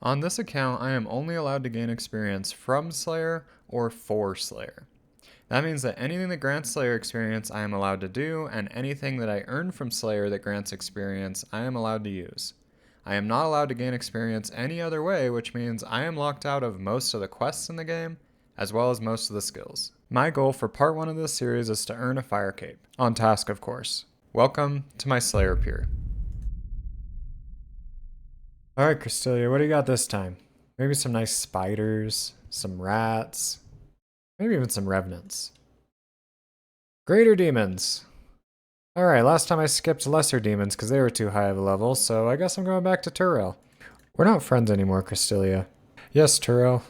On this account, I am only allowed to gain experience from Slayer or for Slayer. That means that anything that grants Slayer experience I am allowed to do, and anything that I earn from Slayer that grants experience I am allowed to use. I am not allowed to gain experience any other way, which means I am locked out of most of the quests in the game, as well as most of the skills. My goal for part 1 of this series is to earn a fire cape. On task, of course. Welcome to my Slayer pier. Alright, Cristelia, what do you got this time? Maybe some nice spiders, some rats, maybe even some revenants. Greater demons! Alright, last time I skipped lesser demons because they were too high of a level, so I guess I'm going back to Turel. We're not friends anymore, Cristelia. Yes, Turel.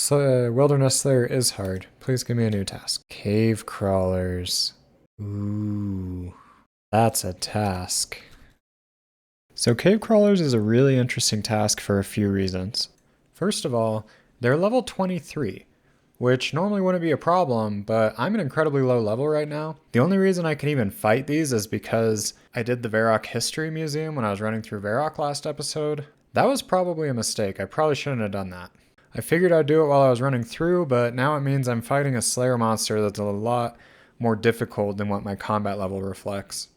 Wilderness Slayer is hard. Please give me a new task. Cave crawlers. Ooh, that's a task. So cave crawlers is a really interesting task for a few reasons. First of all, they're level 23, which normally wouldn't be a problem, but I'm an incredibly low level right now. The only reason I can even fight these is because I did the Varrock History Museum when I was running through Varrock last episode. That was probably a mistake. I probably shouldn't have done that. I figured I'd do it while I was running through, but now it means I'm fighting a Slayer monster that's a lot more difficult than what my combat level reflects.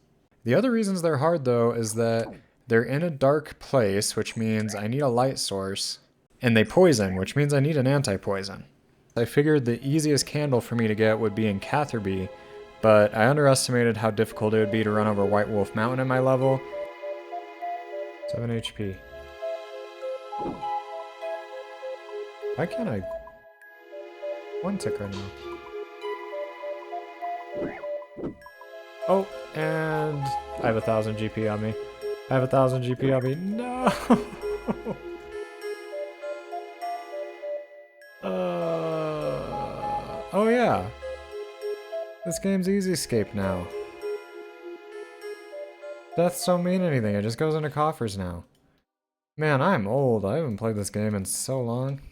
The other reasons they're hard though is that they're in a dark place, which means I need a light source, and they poison, which means I need an anti-poison. I figured the easiest candle for me to get would be in Catherby, but I underestimated how difficult it would be to run over White Wolf Mountain at my level. 7 HP. Why can't I one tick right now? Oh, and I have 1,000 GP on me. I have 1,000 GP on me. No! Oh yeah. This game's easy escape now. Deaths don't mean anything, it just goes into coffers now. Man, I'm old. I haven't played this game in so long.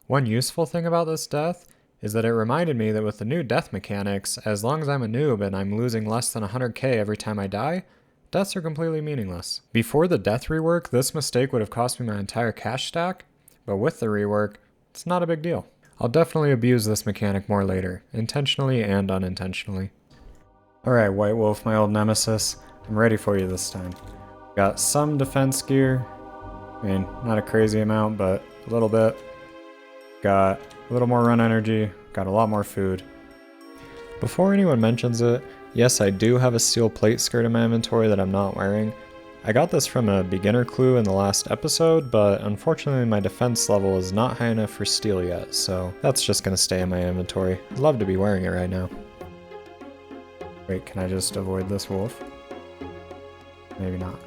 One useful thing about this death is that it reminded me that with the new death mechanics, as long as I'm a noob and I'm losing less than 100k every time I die, deaths are completely meaningless. Before the death rework, this mistake would have cost me my entire cash stack, but with the rework, it's not a big deal. I'll definitely abuse this mechanic more later, intentionally and unintentionally. Alright, White Wolf, my old nemesis, I'm ready for you this time. Got some defense gear, I mean, not a crazy amount, but a little bit. Got a little more run energy, got a lot more food. Before anyone mentions it, yes, I do have a steel plate skirt in my inventory that I'm not wearing. I got this from a beginner clue in the last episode, but unfortunately my defense level is not high enough for steel yet, so that's just gonna stay in my inventory. I'd love to be wearing it right now. Wait, can I just avoid this wolf? Maybe not.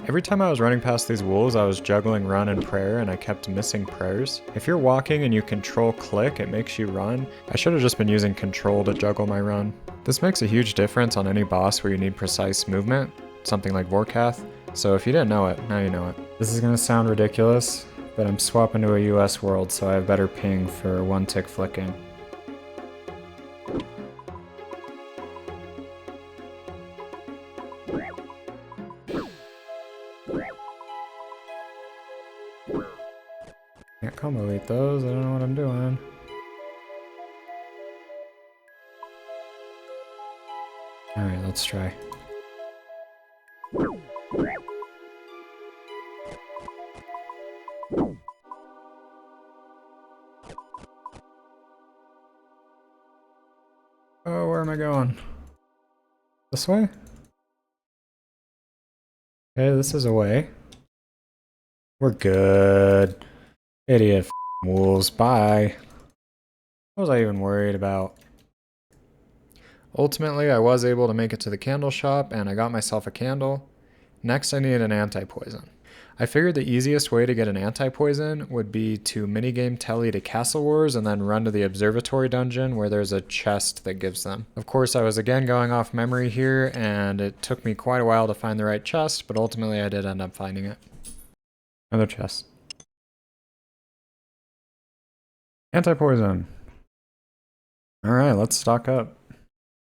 Every time I was running past these wolves, I was juggling run and prayer, and I kept missing prayers. If you're walking and you control click, it makes you run. I should have just been using control to juggle my run. This makes a huge difference on any boss where you need precise movement, something like Vorkath, so if you didn't know it, now you know it. This is gonna sound ridiculous, but I'm swapping to a US world so I have better ping for one tick flicking. Can't combo eat those, I don't know what I'm doing. Alright, let's try. Oh, where am I going? This way? Okay, this is a way. We're good. Idiot wolves, bye. What was I even worried about? Ultimately, I was able to make it to the candle shop, and I got myself a candle. Next, I needed an anti-poison. I figured the easiest way to get an anti-poison would be to minigame Telly to Castle Wars and then run to the observatory dungeon where there's a chest that gives them. Of course, I was again going off memory here, and it took me quite a while to find the right chest, but ultimately I did end up finding it. Another chest. Anti-poison. Alright, let's stock up.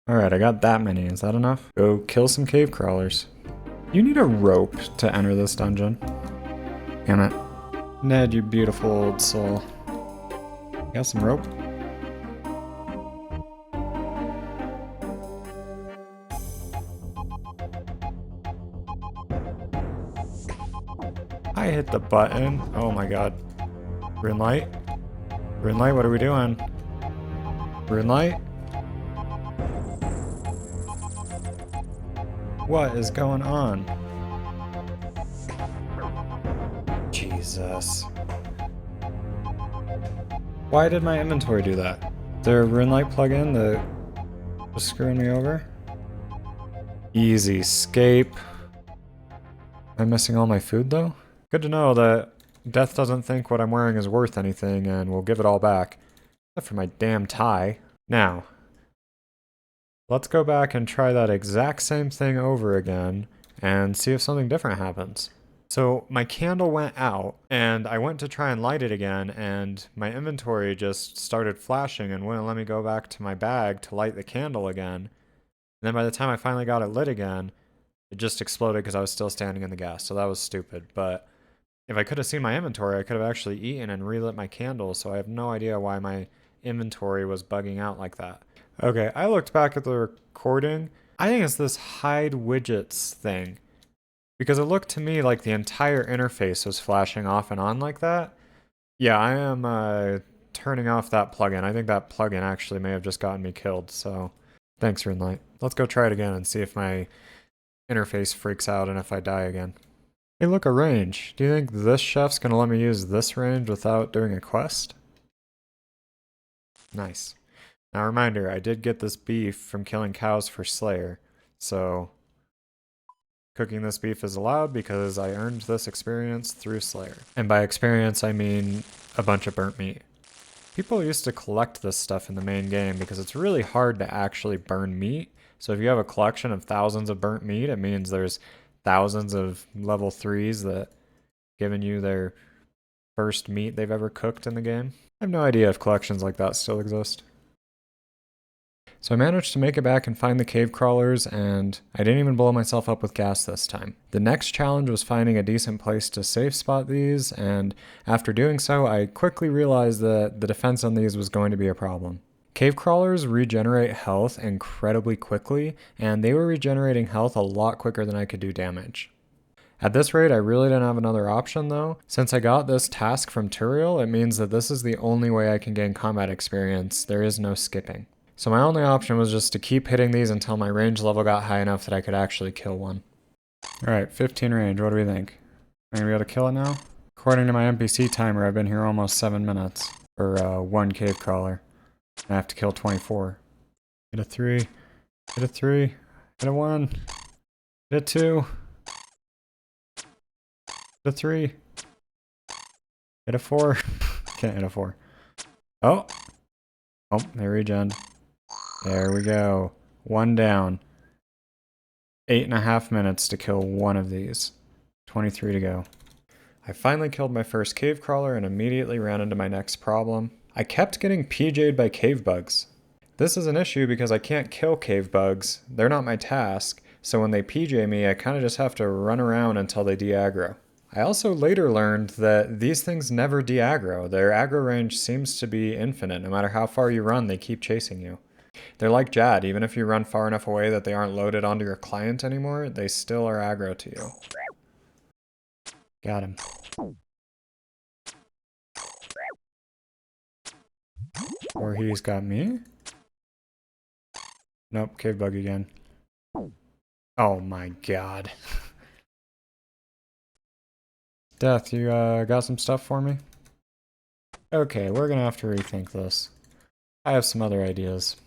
Alright, I got that many. Is that enough? Go kill some cave crawlers. You need a rope to enter this dungeon. Damn it. Ned, you beautiful old soul. Got some rope? I hit the button. Oh my god. Green light? Green light, what are we doing? Green light? What is going on? Jesus. Why did my inventory do that? Is there a rune light plug-in that was screwing me over? Easy escape. Am I missing all my food though? Good to know that Death doesn't think what I'm wearing is worth anything and will give it all back. Except for my damn tie. Now, let's go back and try that exact same thing over again and see if something different happens. So my candle went out and I went to try and light it again and my inventory just started flashing and wouldn't let me go back to my bag to light the candle again. And then by the time I finally got it lit again, it just exploded because I was still standing in the gas. So that was stupid. But if I could have seen my inventory, I could have actually eaten and relit my candle. So I have no idea why my inventory was bugging out like that. Okay, I looked back at the recording. I think it's this hide widgets thing. Because it looked to me like the entire interface was flashing off and on like that. Yeah, I am turning off that plugin. I think that plugin actually may have just gotten me killed, so thanks, Runelight. Let's go try it again and see if my interface freaks out and if I die again. Hey, look, a range. Do you think this chef's gonna let me use this range without doing a quest? Nice. Now, reminder, I did get this beef from killing cows for Slayer, so cooking this beef is allowed because I earned this experience through Slayer. And by experience, I mean a bunch of burnt meat. People used to collect this stuff in the main game because it's really hard to actually burn meat. So if you have a collection of thousands of burnt meat, it means there's thousands of level 3s that given you their first meat they've ever cooked in the game. I have no idea if collections like that still exist. So I managed to make it back and find the cave crawlers, and I didn't even blow myself up with gas this time. The next challenge was finding a decent place to safe spot these, and after doing so, I quickly realized that the defense on these was going to be a problem. Cave crawlers regenerate health incredibly quickly, and they were regenerating health a lot quicker than I could do damage. At this rate, I really didn't have another option though. Since I got this task from Turiel, it means that this is the only way I can gain combat experience. There is no skipping. So my only option was just to keep hitting these until my range level got high enough that I could actually kill one. Alright, 15 range, what do we think? Am I gonna be able to kill it now? According to my NPC timer, I've been here almost 7 minutes for one cave crawler. And I have to kill 24. Hit a 3, hit a 3, hit a 1, hit a 2, hit a 3, hit a 4, can't hit a 4. Oh, they regened. There we go. One down. 8.5 minutes to kill one of these. 23 to go. I finally killed my first cave crawler and immediately ran into my next problem. I kept getting PJ'd by cave bugs. This is an issue because I can't kill cave bugs. They're not my task, so when they PJ me, I kind of just have to run around until they de-aggro. I also later learned that these things never de-aggro. Their aggro range seems to be infinite. No matter how far you run, they keep chasing you. They're like Jad. Even if you run far enough away that they aren't loaded onto your client anymore, they still are aggro to you. Got him. Or he's got me? Nope, cave bug again. Oh my god. Death, you got some stuff for me? Okay, we're gonna have to rethink this. I have some other ideas.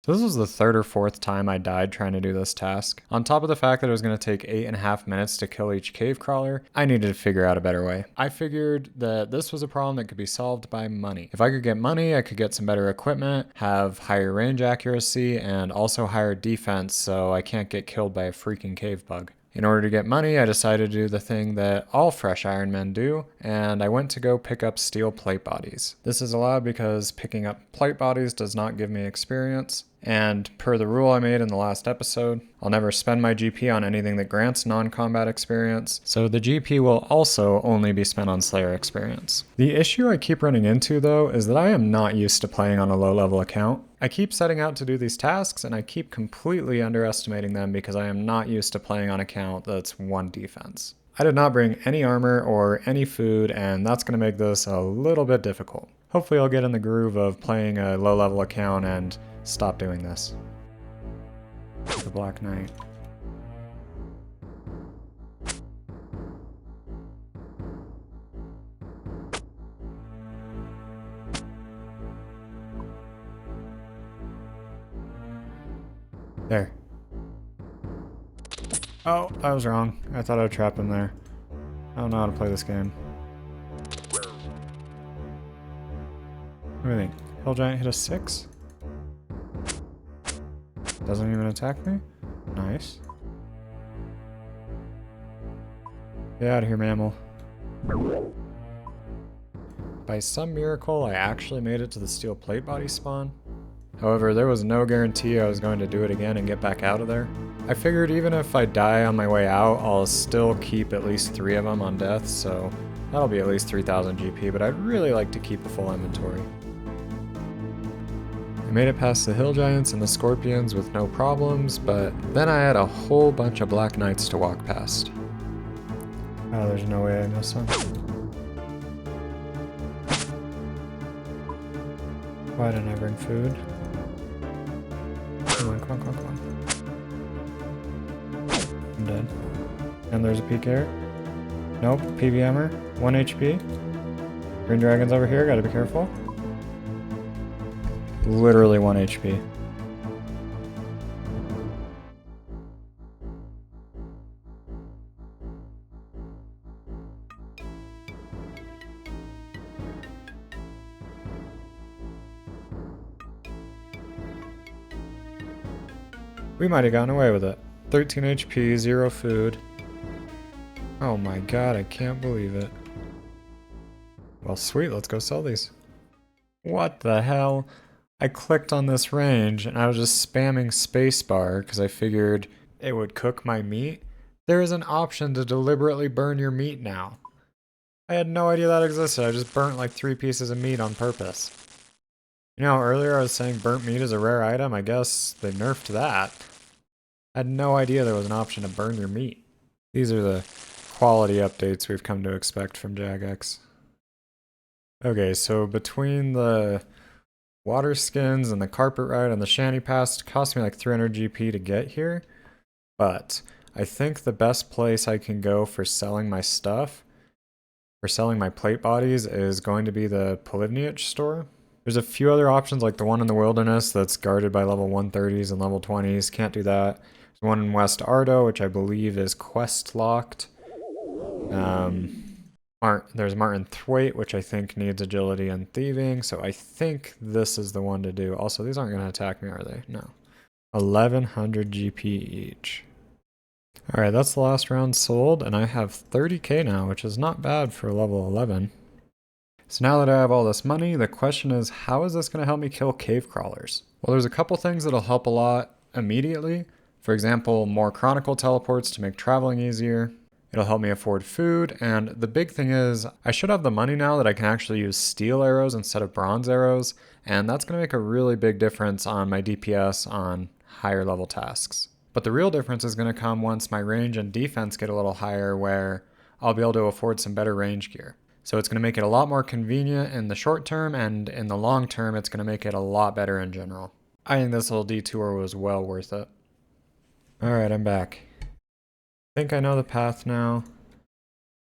So this was the 3rd or 4th time I died trying to do this task. On top of the fact that it was going to take 8.5 minutes to kill each cave crawler, I needed to figure out a better way. I figured that this was a problem that could be solved by money. If I could get money, I could get some better equipment, have higher range accuracy, and also higher defense so I can't get killed by a freaking cave bug. In order to get money, I decided to do the thing that all fresh ironmen do, and I went to go pick up steel plate bodies. This is allowed because picking up plate bodies does not give me experience. And per the rule I made in the last episode, I'll never spend my GP on anything that grants non-combat experience, so the GP will also only be spent on Slayer experience. The issue I keep running into though is that I am not used to playing on a low-level account. I keep setting out to do these tasks and I keep completely underestimating them because I am not used to playing on account that's 1 defense. I did not bring any armor or any food, and that's going to make this a little bit difficult. Hopefully I'll get in the groove of playing a low-level account and stop doing this. The Black Knight. There. Oh, I was wrong. I thought I'd trap him there. I don't know how to play this game. What do you think? Hill Giant hit a 6? Doesn't even attack me? Nice. Get out of here, mammal. By some miracle, I actually made it to the steel plate body spawn. However, there was no guarantee I was going to do it again and get back out of there. I figured even if I die on my way out, I'll still keep at least 3 of them on death, so that'll be at least 3,000 GP, but I'd really like to keep a full inventory. I made it past the Hill Giants and the Scorpions with no problems, but then I had a whole bunch of Black Knights to walk past. Oh, there's no way I missed one. Why didn't I bring food? Come on, come on, come on, come on. I'm dead. And there's a PK. Nope, PVMer. 1 HP. Green Dragon's over here, gotta be careful. Literally 1 HP. We might have gotten away with it. 13 HP, 0 food. Oh my god, I can't believe it. Well, sweet, let's go sell these. What the hell? I clicked on this range and I was just spamming spacebar because I figured it would cook my meat. There is an option to deliberately burn your meat now. I had no idea that existed. I just burnt like 3 pieces of meat on purpose. You know, earlier I was saying burnt meat is a rare item. I guess they nerfed that. I had no idea there was an option to burn your meat. These are the quality updates we've come to expect from Jagex. Okay, so between the water skins and the carpet ride and the shanty pass, it cost me like 300 GP to get here. But I think the best place I can go for selling my stuff, for selling my plate bodies, is going to be the Polivniich store. There's a few other options like the one in the wilderness that's guarded by level 130s and level 20s. Can't do that. There's one in West Ardo, which I believe is quest locked. There's Martin Thwaite, which I think needs agility and thieving, so I think this is the one to do. Also, these aren't going to attack me, are they? No. 1100 GP each. Alright, that's the last round sold, and I have 30k now, which is not bad for level 11. So now that I have all this money, the question is, how is this going to help me kill cave crawlers? Well, there's a couple things that'll help a lot immediately. For example, more chronicle teleports to make traveling easier. It'll help me afford food, and the big thing is, I should have the money now that I can actually use steel arrows instead of bronze arrows, and that's going to make a really big difference on my DPS on higher level tasks. But the real difference is going to come once my range and defense get a little higher, where I'll be able to afford some better range gear. So it's going to make it a lot more convenient in the short term, and in the long term, it's going to make it a lot better in general. I think this little detour was well worth it. Alright, I'm back. I think I know the path now.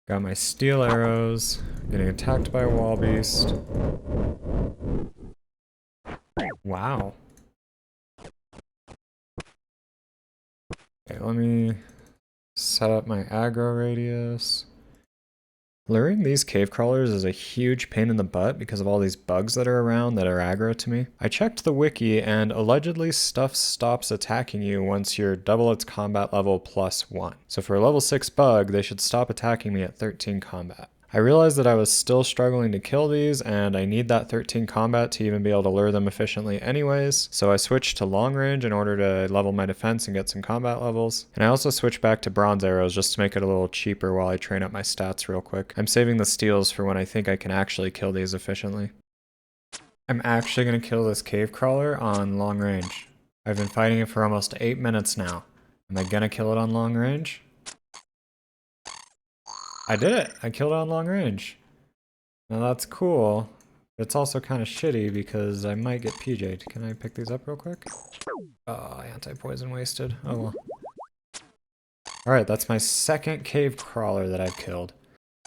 Got my steel arrows. Getting attacked by a wall beast. Wow. Okay, let me set up my aggro radius. Luring these cave crawlers is a huge pain in the butt because of all these bugs that are around that are aggro to me. I checked the wiki and allegedly stuff stops attacking you once you're double its combat level +1. So for a level 6 bug, they should stop attacking me at 13 combat. I realized that I was still struggling to kill these, and I need that 13 combat to even be able to lure them efficiently anyways, so I switched to long range in order to level my defense and get some combat levels. And I also switched back to bronze arrows just to make it a little cheaper while I train up my stats real quick. I'm saving the steals for when I think I can actually kill these efficiently. I'm actually going to kill this cave crawler on long range. I've been fighting it for almost 8 minutes now. Am I going to kill it on long range? I did it! I killed it on long range. Now that's cool. It's also kind of shitty because I might get PJ'd. Can I pick these up real quick? Oh, anti-poison wasted. Oh well. Alright, that's my second cave crawler that I've killed.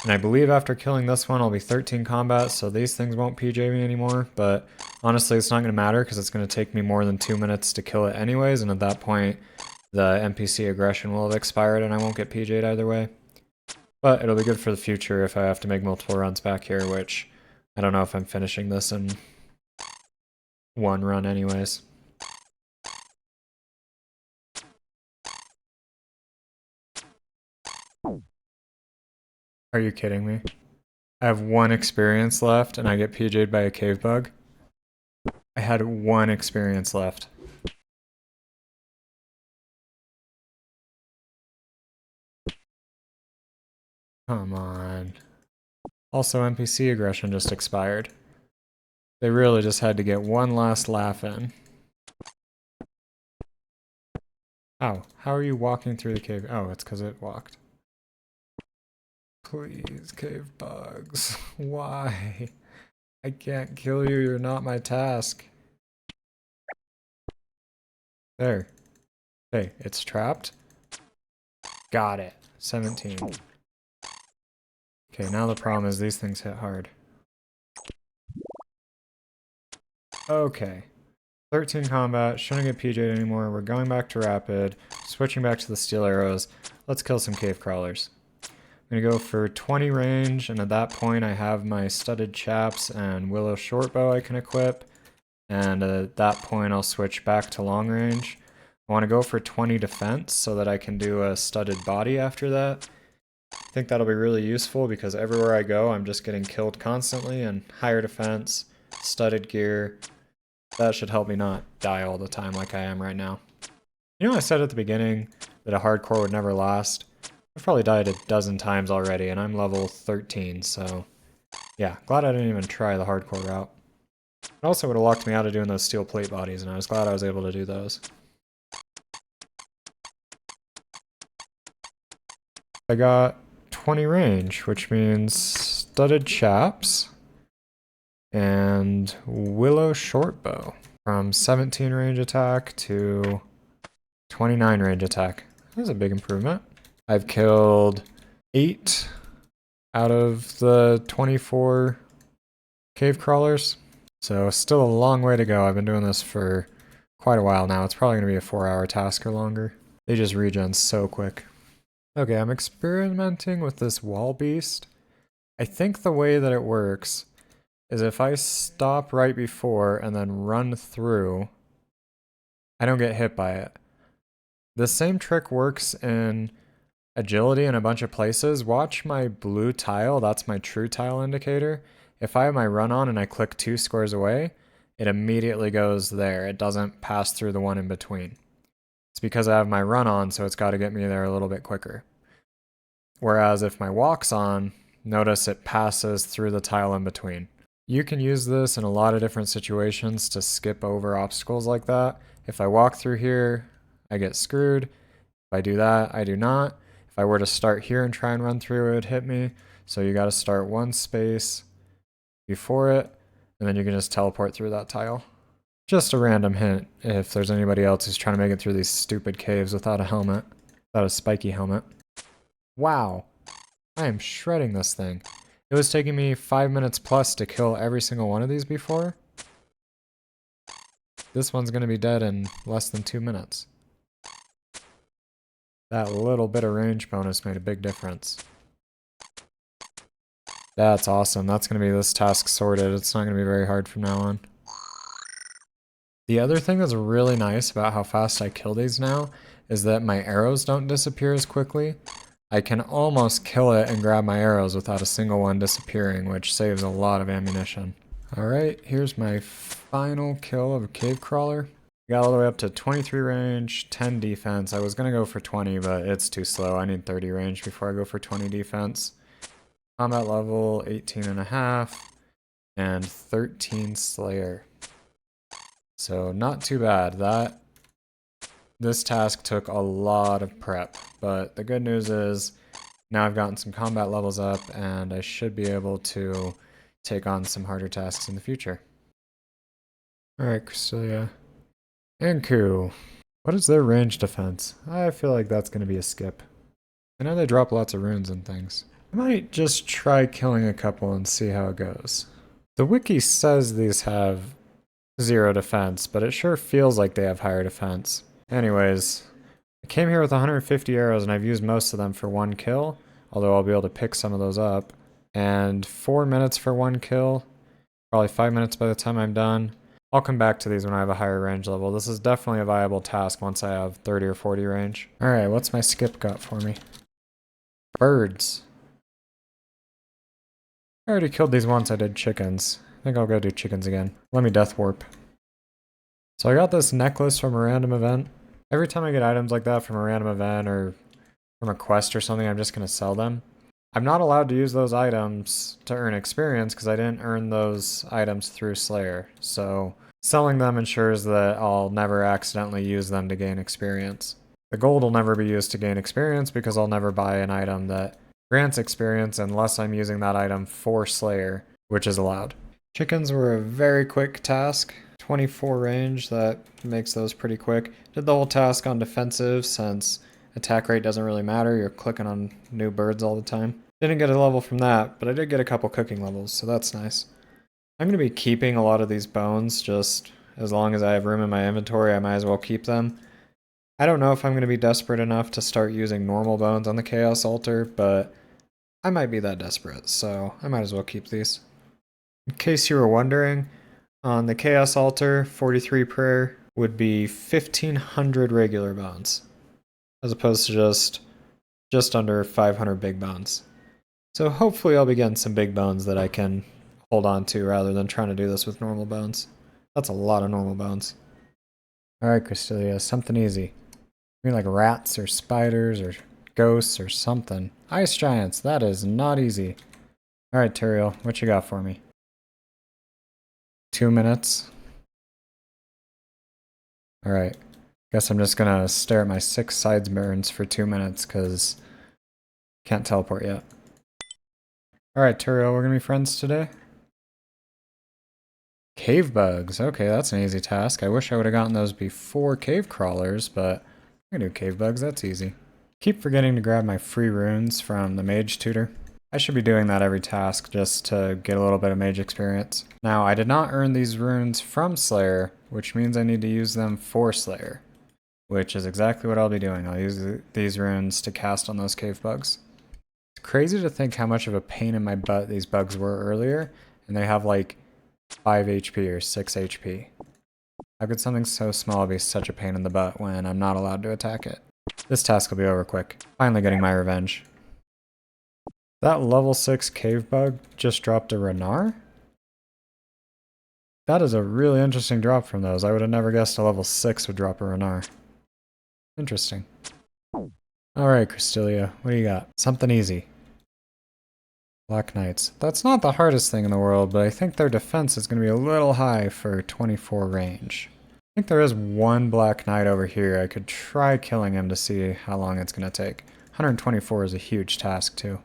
And I believe after killing this one, I'll be 13 combat, so these things won't PJ me anymore. But honestly, it's not going to matter because it's going to take me more than 2 minutes to kill it anyways. And at that point, the NPC aggression will have expired and I won't get PJ'd either way. But it'll be good for the future if I have to make multiple runs back here, which I don't know if I'm finishing this in one run anyways. Are you kidding me? I have 1 experience left and I get PJ'd by a cave bug? I had 1 experience left. Come on. Also, NPC aggression just expired. They really just had to get one last laugh in. Oh, how are you walking through the cave? Oh, it's because it walked. Please, cave bugs. Why? I can't kill you, you're not my task. There. Hey, it's trapped. Got it. 17. Okay, now the problem is these things hit hard. Okay. 13 combat, shouldn't get PJ'd anymore. We're going back to rapid, switching back to the steel arrows. Let's kill some cave crawlers. I'm gonna go for 20 range, and at that point I have my studded chaps and willow shortbow I can equip. And at that point I'll switch back to long range. I want to go for 20 defense so that I can do a studded body after that. I think that'll be really useful because everywhere I go I'm just getting killed constantly, and higher defense, studded gear, that should help me not die all the time like I am right now. You know, I said at the beginning that a hardcore would never last. I've probably died a dozen times already and I'm level 13, so yeah, glad I didn't even try the hardcore route. It also would have locked me out of doing those steel plate bodies, and I was glad I was able to do those. I got 20 range, which means studded chaps and willow shortbow. From 17 range attack to 29 range attack. That's a big improvement. I've killed 8 out of the 24 cave crawlers. So still a long way to go. I've been doing this for quite a while now. It's probably going to be a 4-hour task or longer. They just regen so quick. Okay, I'm experimenting with this wall beast. I think the way that it works is if I stop right before and then run through, I don't get hit by it. The same trick works in agility in a bunch of places. Watch my blue tile, that's my true tile indicator. If I have my run on and I click 2 squares away, it immediately goes there. It doesn't pass through the one in between. It's because I have my run on, so it's got to get me there a little bit quicker. Whereas if my walk's on, notice it passes through the tile in between. You can use this in a lot of different situations to skip over obstacles like that. If I walk through here, I get screwed. If I do that, I do not. If I were to start here and try and run through, it would hit me. So you got to start one space before it, and then you can just teleport through that tile. Just a random hint if there's anybody else who's trying to make it through these stupid caves without a helmet, without a spiky helmet. Wow, I am shredding this thing. It was taking me 5 minutes plus to kill every single one of these before. This one's going to be dead in less than 2 minutes. That little bit of range bonus made a big difference. That's awesome. That's going to be this task sorted. It's not going to be very hard from now on. The other thing that's really nice about how fast I kill these now is that my arrows don't disappear as quickly. I can almost kill it and grab my arrows without a single one disappearing, which saves a lot of ammunition. Alright, here's my final kill of a cave crawler. Got all the way up to 23 range, 10 defense. I was going to go for 20, but it's too slow. I need 30 range before I go for 20 defense. Combat level 18.5 and 13 Slayer. So not too bad. This task took a lot of prep, but the good news is now I've gotten some combat levels up and I should be able to take on some harder tasks in the future. Alright, Crystalia. Anku. What is their range defense? I feel like that's going to be a skip. I know they drop lots of runes and things. I might just try killing a couple and see how it goes. The wiki says these have 0 defense, but it sure feels like they have higher defense. Anyways, I came here with 150 arrows and I've used most of them for 1 kill, although I'll be able to pick some of those up. And 4 minutes for 1 kill, probably 5 minutes by the time I'm done. I'll come back to these when I have a higher range level. This is definitely a viable task once I have 30 or 40 range. Alright, what's my skip got for me? Birds. I already killed these once I did chickens. I think I'll go do chickens again. Let me death warp. So I got this necklace from a random event. Every time I get items like that from a random event or from a quest or something, I'm just going to sell them. I'm not allowed to use those items to earn experience because I didn't earn those items through Slayer. So selling them ensures that I'll never accidentally use them to gain experience. The gold will never be used to gain experience because I'll never buy an item that grants experience unless I'm using that item for Slayer, which is allowed. Chickens were a very quick task. 24 range, that makes those pretty quick. Did the whole task on defensive since attack rate doesn't really matter. You're clicking on new birds all the time. Didn't get a level from that, but I did get a couple cooking levels, so that's nice. I'm going to be keeping a lot of these bones just as long as I have room in my inventory. I might as well keep them. I don't know if I'm going to be desperate enough to start using normal bones on the Chaos Altar, but I might be that desperate, so I might as well keep these. In case you were wondering, on the Chaos Altar, 43 prayer would be 1,500 regular bones, as opposed to just under 500 big bones. So hopefully I'll be getting some big bones that I can hold on to rather than trying to do this with normal bones. That's a lot of normal bones. Alright, Crystalia, something easy. Maybe like rats or spiders or ghosts or something. Ice giants, that is not easy. Alright, Turiel, what you got for me? 2 minutes. Alright. Guess I'm just gonna stare at my 6 sides burns for 2 minutes, because can't teleport yet. Alright, Turiel, we're gonna be friends today? Cave bugs. Okay, that's an easy task. I wish I would have gotten those before cave crawlers, but I can do cave bugs, that's easy. Keep forgetting to grab my free runes from the mage tutor. I should be doing that every task just to get a little bit of mage experience. Now, I did not earn these runes from Slayer, which means I need to use them for Slayer, which is exactly what I'll be doing. I'll use these runes to cast on those cave bugs. It's crazy to think how much of a pain in my butt these bugs were earlier, and they have like 5 HP or 6 HP. How could something so small be such a pain in the butt when I'm not allowed to attack it? This task will be over quick. Finally getting my revenge. That level 6 cave bug just dropped a Renar? That is a really interesting drop from those. I would have never guessed a level 6 would drop a Renar. Interesting. Alright, Crystalia, what do you got? Something easy. Black Knights. That's not the hardest thing in the world, but I think their defense is going to be a little high for 24 range. I think there is one Black Knight over here. I could try killing him to see how long it's going to take. 124 is a huge task, too.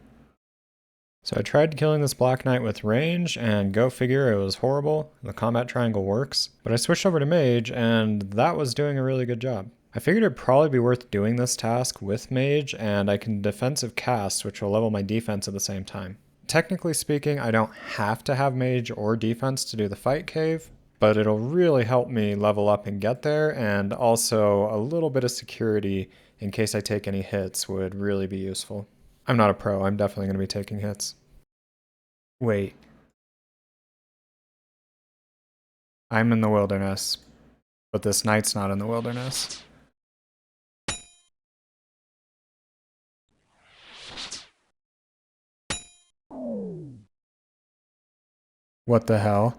So I tried killing this Black Knight with range, and go figure, it was horrible. The combat triangle works. But I switched over to mage, and that was doing a really good job. I figured it'd probably be worth doing this task with mage, and I can defensive cast, which will level my defense at the same time. Technically speaking, I don't have to have mage or defense to do the fight cave, but it'll really help me level up and get there, and also a little bit of security in case I take any hits would really be useful. I'm not a pro, I'm definitely going to be taking hits. Wait. I'm in the wilderness, but this knight's not in the wilderness. What the hell?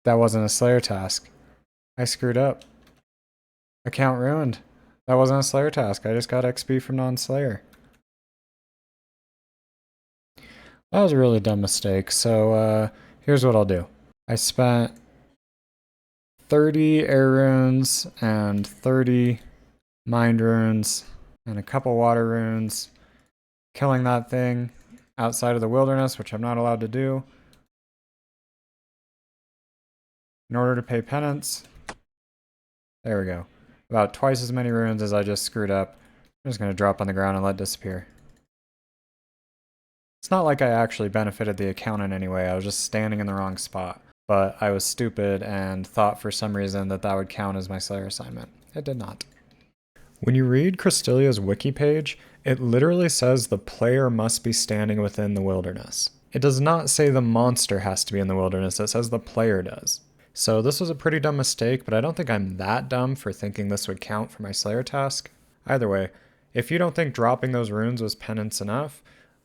That wasn't a Slayer task. I screwed up. Account ruined. That wasn't a Slayer task. I just got XP from non-Slayer. That was a really dumb mistake. So, here's what I'll do. I spent 30 air runes and 30 mind runes and a couple water runes killing that thing outside of the wilderness, which I'm not allowed to do, in order to pay penance. There we go. About twice as many runes as I just screwed up. I'm just going to drop on the ground and let it disappear. It's not like I actually benefited the account in any way. I was just standing in the wrong spot. But I was stupid and thought for some reason that that would count as my Slayer assignment. It did not. When you read Crystalia's wiki page, it literally says the player must be standing within the wilderness. It does not say the monster has to be in the wilderness, it says the player does. So this was a pretty dumb mistake, but I don't think I'm that dumb for thinking this would count for my Slayer task. Either way, if you don't think dropping those runes was penance enough,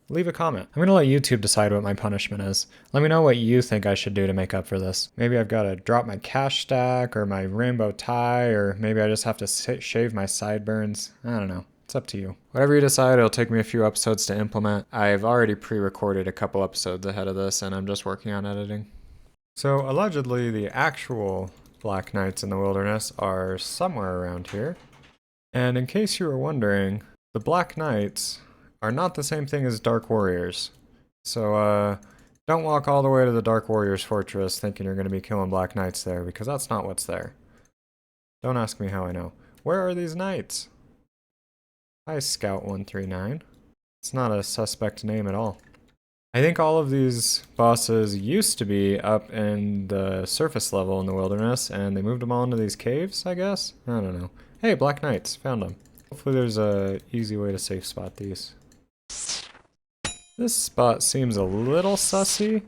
leave a comment. I'm going to let YouTube decide what my punishment is. Let me know what you think I should do to make up for this. Maybe I've got to drop my cash stack or my rainbow tie, or maybe I just have to shave my sideburns. I don't know. It's up to you. Whatever you decide, it'll take me a few episodes to implement. I've already pre-recorded a couple episodes ahead of this, and I'm just working on editing. So allegedly, the actual Black Knights in the wilderness are somewhere around here. And in case you were wondering, the Black Knights are not the same thing as Dark Warriors. So, don't walk all the way to the Dark Warriors Fortress thinking you're going to be killing Black Knights there, because that's not what's there. Don't ask me how I know. Where are these knights? Hi, Scout139. It's not a suspect name at all. I think all of these bosses used to be up in the surface level in the wilderness, and they moved them all into these caves, I guess? I don't know. Hey, Black Knights. Found them. Hopefully there's a easy way to safe spot these. This spot seems a little sussy.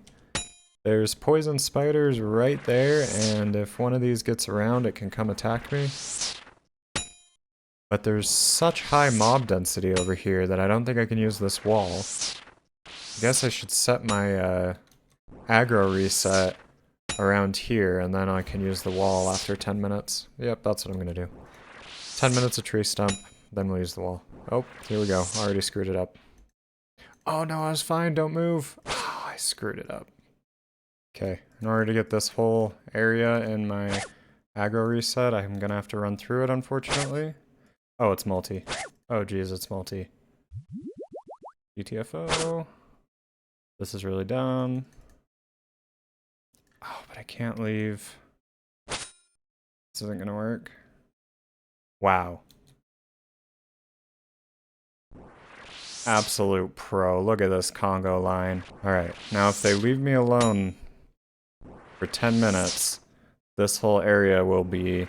There's poison spiders right there, and if one of these gets around, it can come attack me. But there's such high mob density over here that I don't think I can use this wall. I guess I should set my aggro reset around here, and then I can use the wall after 10 minutes. Yep, that's what I'm gonna do. 10 minutes of tree stump, then we'll use the wall. Oh, here we go. Already screwed it up. Oh no, I was fine, don't move. Oh, I screwed it up. Okay, in order to get this whole area in my aggro reset, I'm gonna have to run through it, unfortunately. Oh, it's multi. Oh geez, it's multi. GTFO. This is really dumb. Oh, but I can't leave. This isn't gonna work. Wow. Absolute pro. Look at this Congo line. Alright, now if they leave me alone for 10 minutes, this whole area will be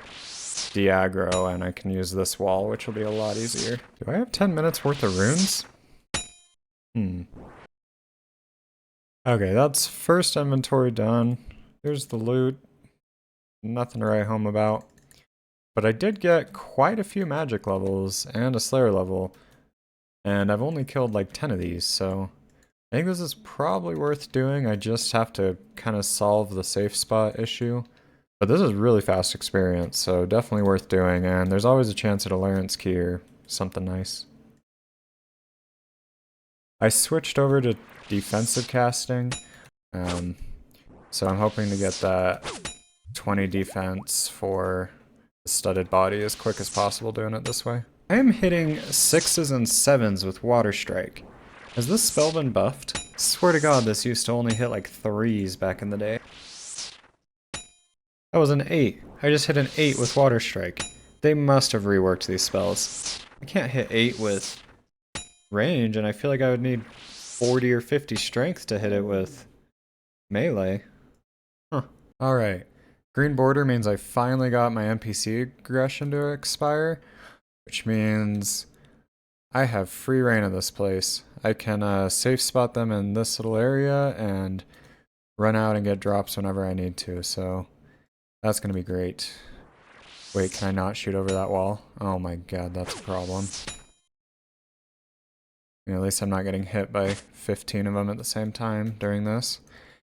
de-aggro, and I can use this wall, which will be a lot easier. Do I have 10 minutes worth of runes? Okay, that's first inventory done. Here's the loot. Nothing to write home about. But I did get quite a few magic levels and a Slayer level. And I've only killed like 10 of these, so I think this is probably worth doing. I just have to kind of solve the safe spot issue. But this is really fast experience, so definitely worth doing, and there's always a chance at a Lawrence key or something nice. I switched over to defensive casting, so I'm hoping to get that 20 defense for the studded body as quick as possible doing it this way. I am hitting 6s and 7s with Water Strike. Has this spell been buffed? Swear to god, this used to only hit like 3s back in the day. That was an 8. I just hit an 8 with Water Strike. They must have reworked these spells. I can't hit 8 with range, and I feel like I would need 40 or 50 strength to hit it with melee. Huh. Alright. Green border means I finally got my NPC aggression to expire, which means I have free reign of this place. I can safe spot them in this little area and run out and get drops whenever I need to, so that's gonna be great. Wait, can I not shoot over that wall? Oh my god, that's a problem. You know, at least I'm not getting hit by 15 of them at the same time during this.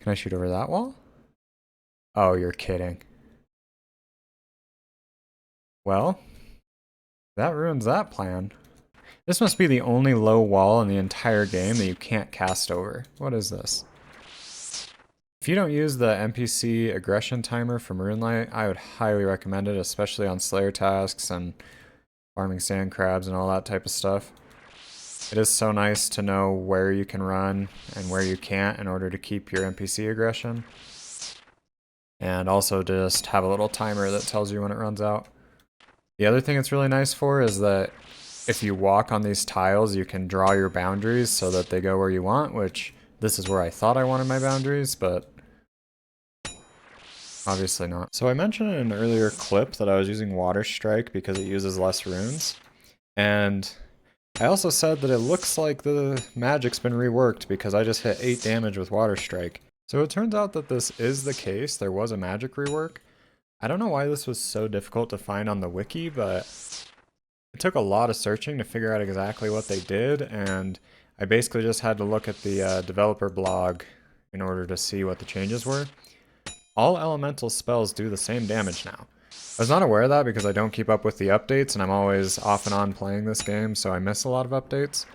Can I shoot over that wall? Oh, you're kidding. Well, that ruins that plan. This must be the only low wall in the entire game that you can't cast over. What is this? If you don't use the NPC aggression timer from Runelight, I would highly recommend it, especially on Slayer tasks and farming sand crabs and all that type of stuff. It is so nice to know where you can run and where you can't in order to keep your NPC aggression. And also just have a little timer that tells you when it runs out. The other thing it's really nice for is that if you walk on these tiles, you can draw your boundaries so that they go where you want, which this is where I thought I wanted my boundaries, but obviously not. So I mentioned in an earlier clip that I was using Water Strike because it uses less runes. And I also said that it looks like the magic's been reworked because I just hit 8 damage with Water Strike. So it turns out that this is the case. There was a magic rework. I don't know why this was so difficult to find on the wiki, but it took a lot of searching to figure out exactly what they did, and I basically just had to look at the developer blog in order to see what the changes were. All elemental spells do the same damage now. I was not aware of that because I don't keep up with the updates, and I'm always off and on playing this game, so I miss a lot of updates.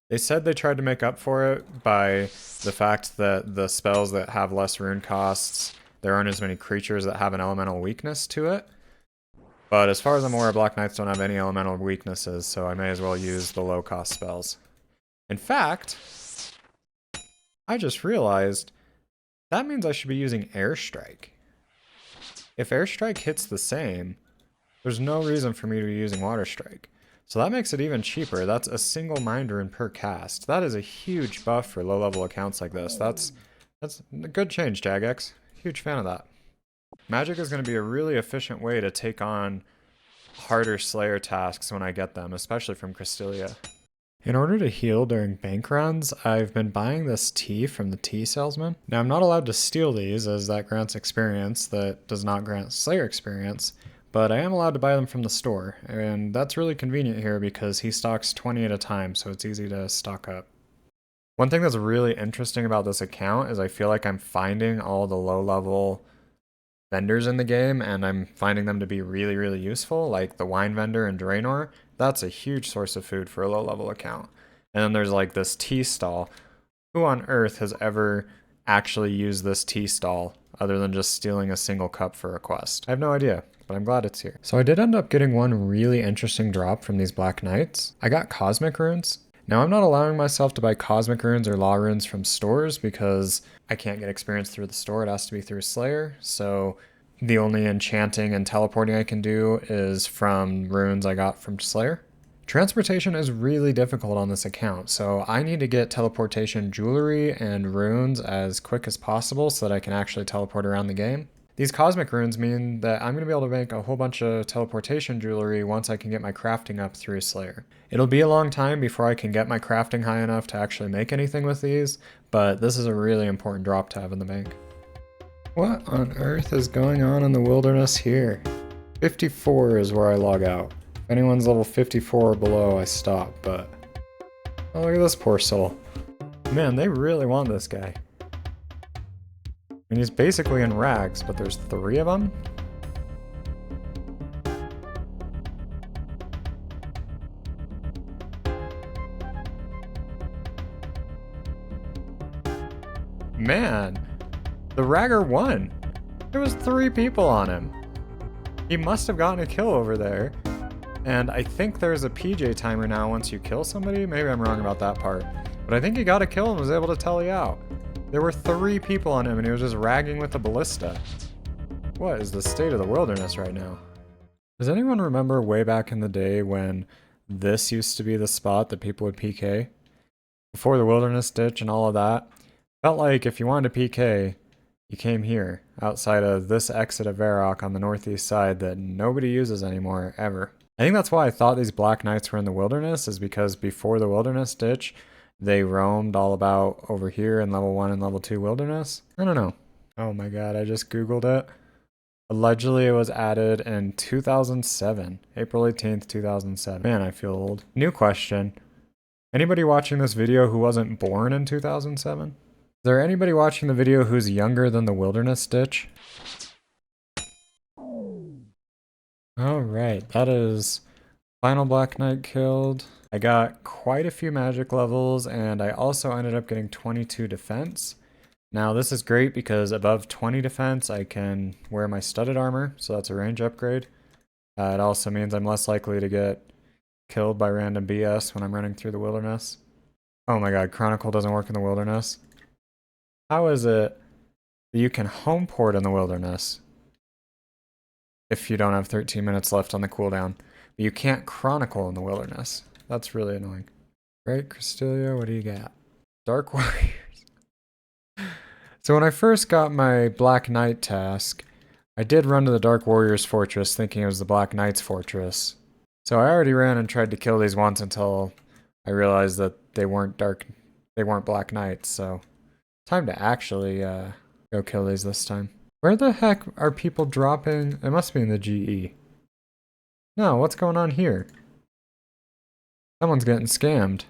They said they tried to make up for it by the fact that the spells that have less rune costs, there aren't as many creatures that have an elemental weakness to it. But as far as I'm aware, Black Knights don't have any elemental weaknesses, so I may as well use the low-cost spells. In fact, I just realized that means I should be using Airstrike. If Airstrike hits the same, there's no reason for me to be using Water Strike. So that makes it even cheaper. That's a single mind rune per cast. That is a huge buff for low-level accounts like this. That's a good change, Jagex. Huge fan of that. Magic is going to be a really efficient way to take on harder Slayer tasks when I get them, especially from Cristelia. In order to heal during bank runs, I've been buying this tea from the tea salesman. Now, I'm not allowed to steal these, as that grants experience that does not grant Slayer experience, but I am allowed to buy them from the store, and that's really convenient here because he stocks 20 at a time, so it's easy to stock up. One thing that's really interesting about this account is I feel like I'm finding all the low-level vendors in the game, and I'm finding them to be really, really useful, like the wine vendor in Draenor. That's a huge source of food for a low-level account. And then there's like this tea stall. Who on earth has ever actually used this tea stall other than just stealing a single cup for a quest? I have no idea, but I'm glad it's here. So I did end up getting one really interesting drop from these Black Knights. I got Cosmic Runes. Now, I'm not allowing myself to buy Cosmic Runes or Law Runes from stores because I can't get experience through the store. It has to be through Slayer. So the only enchanting and teleporting I can do is from runes I got from Slayer. Transportation is really difficult on this account, so I need to get teleportation jewelry and runes as quick as possible so that I can actually teleport around the game. These cosmic runes mean that I'm going to be able to make a whole bunch of teleportation jewelry once I can get my crafting up through Slayer. It'll be a long time before I can get my crafting high enough to actually make anything with these, but this is a really important drop to have in the bank. What on earth is going on in the wilderness here? 54 is where I log out. If anyone's level 54 or below, I stop, but... Oh, look at this poor soul. Man, they really want this guy. And he's basically in rags, but there's 3 of them? Man, the ragger won. There was 3 people on him. He must have gotten a kill over there. And I think there's a PJ timer now once you kill somebody. Maybe I'm wrong about that part. But I think he got a kill and was able to tally out. There were 3 people on him and he was just ragging with the ballista. What is the state of the wilderness right now? Does anyone remember way back in the day when this used to be the spot that people would PK? Before the wilderness ditch and all of that? Felt like if you wanted to PK, you came here, outside of this exit of Varrock on the northeast side that nobody uses anymore, ever. I think that's why I thought these Black Knights were in the wilderness, is because before the wilderness ditch, they roamed all about over here in level 1 and level 2 wilderness. I don't know. Oh my god, I just googled it. Allegedly it was added in 2007. April 18th, 2007. Man, I feel old. New question. Anybody watching this video who wasn't born in 2007? there anybody watching the video who's younger than the wilderness ditch? Alright, that is final Black Knight killed. I got quite a few magic levels, and I also ended up getting 22 defense. Now this is great because above 20 defense I can wear my studded armor, so that's a range upgrade. It also means I'm less likely to get killed by random BS when I'm running through the wilderness. Oh my god, Chronicle doesn't work in the wilderness. How is it that you can home port in the wilderness if you don't have 13 minutes left on the cooldown, but you can't Chronicle in the wilderness? That's really annoying. Right, Cristelia, what do you got? Dark Warriors. So when I first got my Black Knight task, I did run to the Dark Warriors Fortress thinking it was the Black Knight's Fortress. So I already ran and tried to kill these once until I realized that they weren't Black Knights, so time to actually go kill these this time. Where the heck are people dropping? It must be in the GE. No, what's going on here? Someone's getting scammed.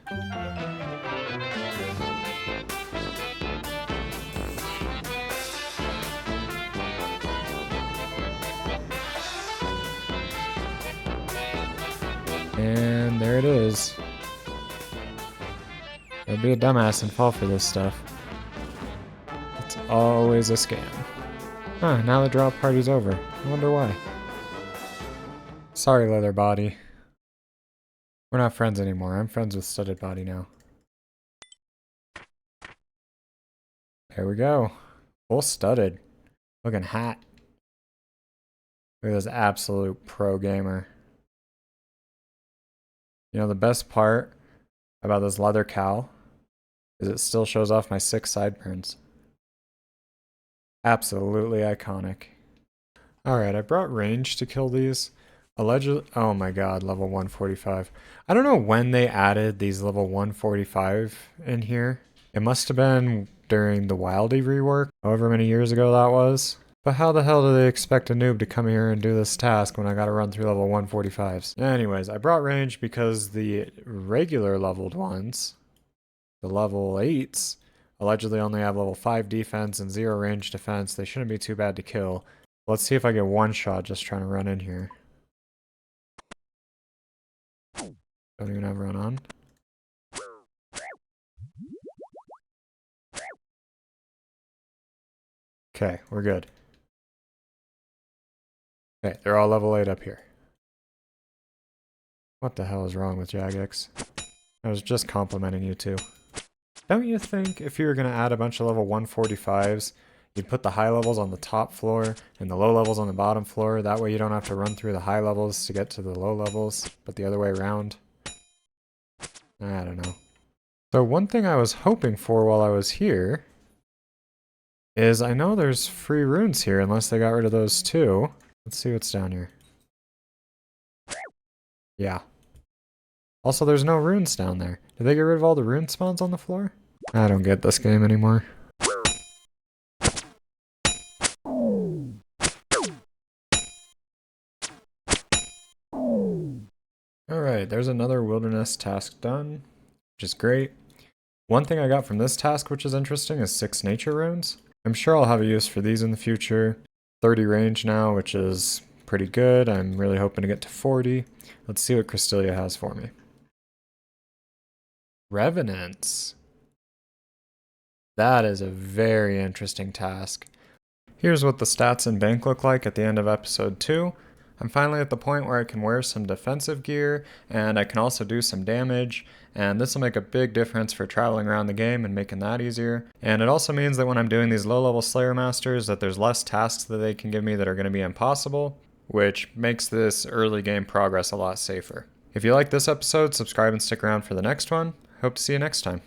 And there it is. I'd be a dumbass and fall for this stuff. It's always a scam. Huh, now the drop party's over. I wonder why. Sorry, Leather Body. We're not friends anymore. I'm friends with Studded Body now. There we go. Full studded. Looking hot. Look at this absolute pro gamer. You know, the best part about this leather cowl is it still shows off my 6 sideburns. Absolutely iconic. Alright, I brought range to kill these. Allegedly, oh my god, level 145. I don't know when they added these level 145 in here. It must have been during the Wildy rework, however many years ago that was. But how the hell do they expect a noob to come here and do this task when I gotta run through level 145s? Anyways, I brought range because the regular leveled ones, the level 8s, allegedly only have level 5 defense and 0 range defense. They shouldn't be too bad to kill. Let's see if I get one shot just trying to run in here. Don't even have run on. Okay, we're good. Okay, they're all level 8 up here. What the hell is wrong with Jagex? I was just complimenting you two. Don't you think if you were going to add a bunch of level 145s, you'd put the high levels on the top floor and the low levels on the bottom floor? That way you don't have to run through the high levels to get to the low levels, but the other way around. I don't know. So one thing I was hoping for while I was here is I know there's free runes here unless they got rid of those too. Let's see what's down here. Yeah. Also, there's no runes down there. Did they get rid of all the rune spawns on the floor? I don't get this game anymore. Alright, there's another wilderness task done, which is great. One thing I got from this task which is interesting is 6 nature runes. I'm sure I'll have a use for these in the future. 30 range now, which is pretty good. I'm really hoping to get to 40. Let's see what Cristelia has for me. Revenants. That is a very interesting task. Here's what the stats in bank look like at the end of episode 2. I'm finally at the point where I can wear some defensive gear, and I can also do some damage, and this will make a big difference for traveling around the game and making that easier. And it also means that when I'm doing these low-level Slayer Masters, that there's less tasks that they can give me that are going to be impossible, which makes this early game progress a lot safer. If you like this episode, subscribe and stick around for the next one. Hope to see you next time.